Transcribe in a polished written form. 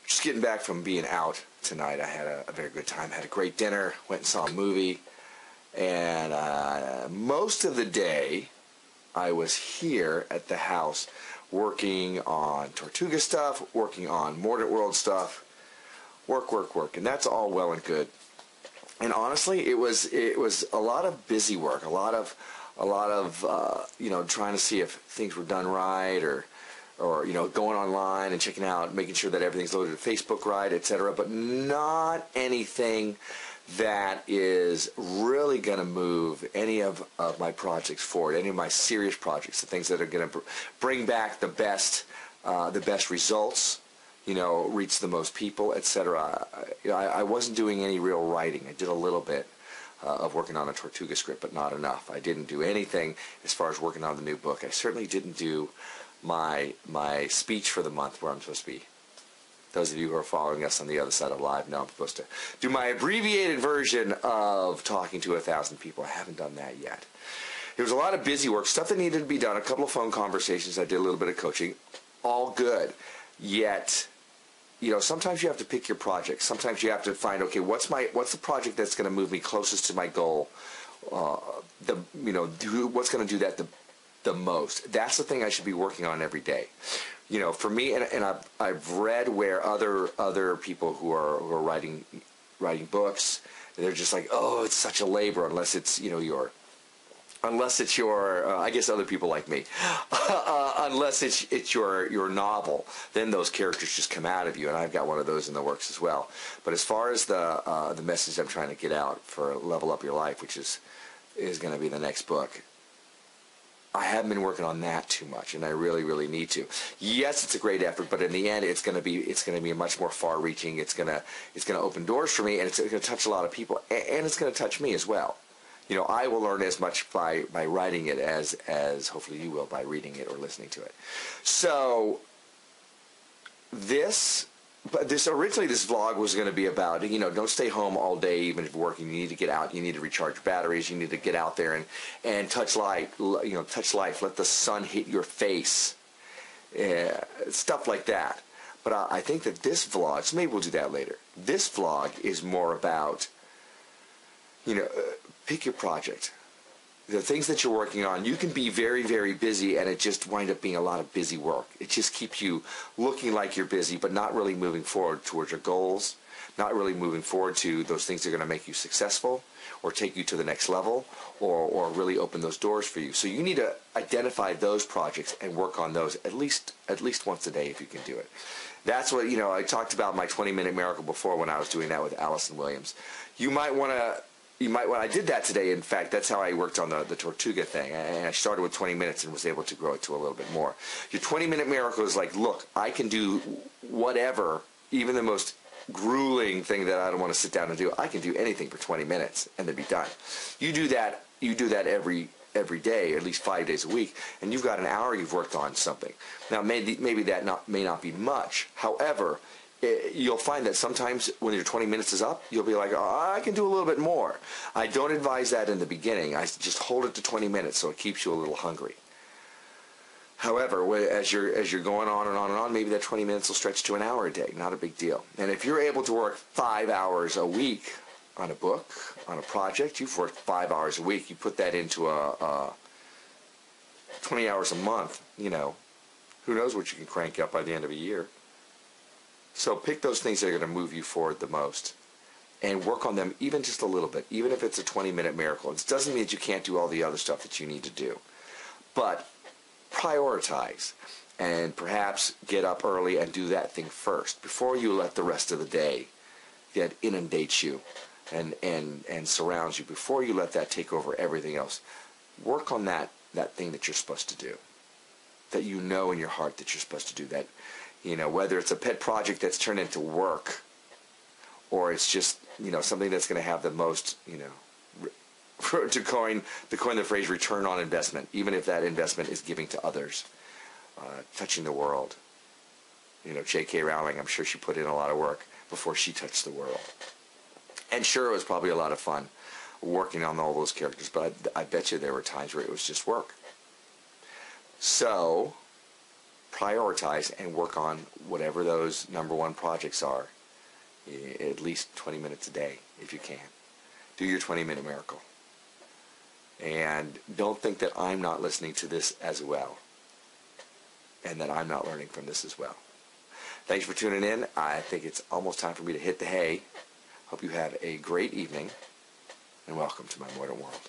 Just getting back from being out tonight. I had a very good time. Had a great dinner. Went and saw a movie. And most of the day, I was here at the house working on Tortuga stuff, working on Mordant World stuff. Work. And that's all well and good. And honestly, it was a lot of busy work. A lot of trying to see if things were done right, or going online and checking out, making sure that everything's loaded to Facebook right, etc. But not anything that is really going to move any of my projects forward, any of my serious projects, the things that are going to bring back the best results, reach the most people, etc. I wasn't doing any real writing. I did a little bit of working on a Tortuga script, but not enough. I didn't do anything as far as working on the new book. I certainly didn't do my speech for the month, where I'm supposed to be. Those of you who are following us on the other side of live know I'm supposed to do my abbreviated version of talking to 1,000 people. I haven't done that yet. There was a lot of busy work, stuff that needed to be done, a couple of phone conversations. I did a little bit of coaching. All good. Yet, sometimes you have to pick your project. Sometimes you have to find, okay, what's the project that's going to move me closest to my goal? What's going to do that the most? That's the thing I should be working on every day. For me, and I've read where other people who are writing books, they're just like, oh, it's such a labor unless it's your I guess other people like me, unless it's your novel, then those characters just come out of you, and I've got one of those in the works as well. But as far as the message I'm trying to get out for Level Up Your Life, which is going to be the next book, I haven't been working on that too much, and I really, really need to. Yes, it's a great effort, but in the end, it's going to be much more far-reaching. It's going to open doors for me, and it's going to touch a lot of people, and it's going to touch me as well. I will learn as much by writing it as hopefully you will by reading it or listening to it. So originally this vlog was going to be about, don't stay home all day even if you're working. You need to get out. You need to recharge your batteries. You need to get out there and touch life. Touch life. Let the sun hit your face. Stuff like that. But I think that this vlog, so maybe we'll do that later. This vlog is more about, pick your project. The things that you're working on, you can be very, very busy, and it just wind up being a lot of busy work. It just keeps you looking like you're busy, but not really moving forward towards your goals, not really moving forward to those things that are going to make you successful or take you to the next level or really open those doors for you. So you need to identify those projects and work on those at least once a day if you can do it. That's what, I talked about my 20-minute miracle before when I was doing that with Allison Williams. I did that today. In fact, that's how I worked on the Tortuga thing. And I started with 20 minutes and was able to grow it to a little bit more. Your 20-minute miracle is like, look, I can do whatever, even the most grueling thing that I don't want to sit down and do. I can do anything for 20 minutes and then be done. You do that every day, at least 5 days a week, and you've got an hour you've worked on something. Now, maybe that may not be much. However, you'll find that sometimes when your 20 minutes is up, you'll be like, oh, I can do a little bit more. I don't advise that in the beginning. I just hold it to 20 minutes so it keeps you a little hungry. However, as you're going on and on and on, maybe that 20 minutes will stretch to an hour a day. Not a big deal. And if you're able to work 5 hours a week on a book, on a project, you've worked 5 hours a week. You put that into a 20 hours a month, who knows what you can crank up by the end of a year. So pick those things that are going to move you forward the most and work on them even just a little bit, even if it's a 20-minute miracle. It doesn't mean that you can't do all the other stuff that you need to do. But prioritize and perhaps get up early and do that thing first before you let the rest of the day that inundates you and surrounds you, before you let that take over everything else. Work on that thing that you're supposed to do, that you know in your heart that you're supposed to do, that whether it's a pet project that's turned into work or it's just, something that's going to have the most, to coin the phrase return on investment, even if that investment is giving to others, touching the world. J.K. Rowling, I'm sure she put in a lot of work before she touched the world. And sure, it was probably a lot of fun working on all those characters, but I bet you there were times where it was just work. So prioritize and work on whatever those number one projects are, at least 20 minutes a day if you can. Do your 20-minute miracle. And don't think that I'm not listening to this as well, and that I'm not learning from this as well. Thanks for tuning in. I think it's almost time for me to hit the hay. Hope you have a great evening, and welcome to my modern world.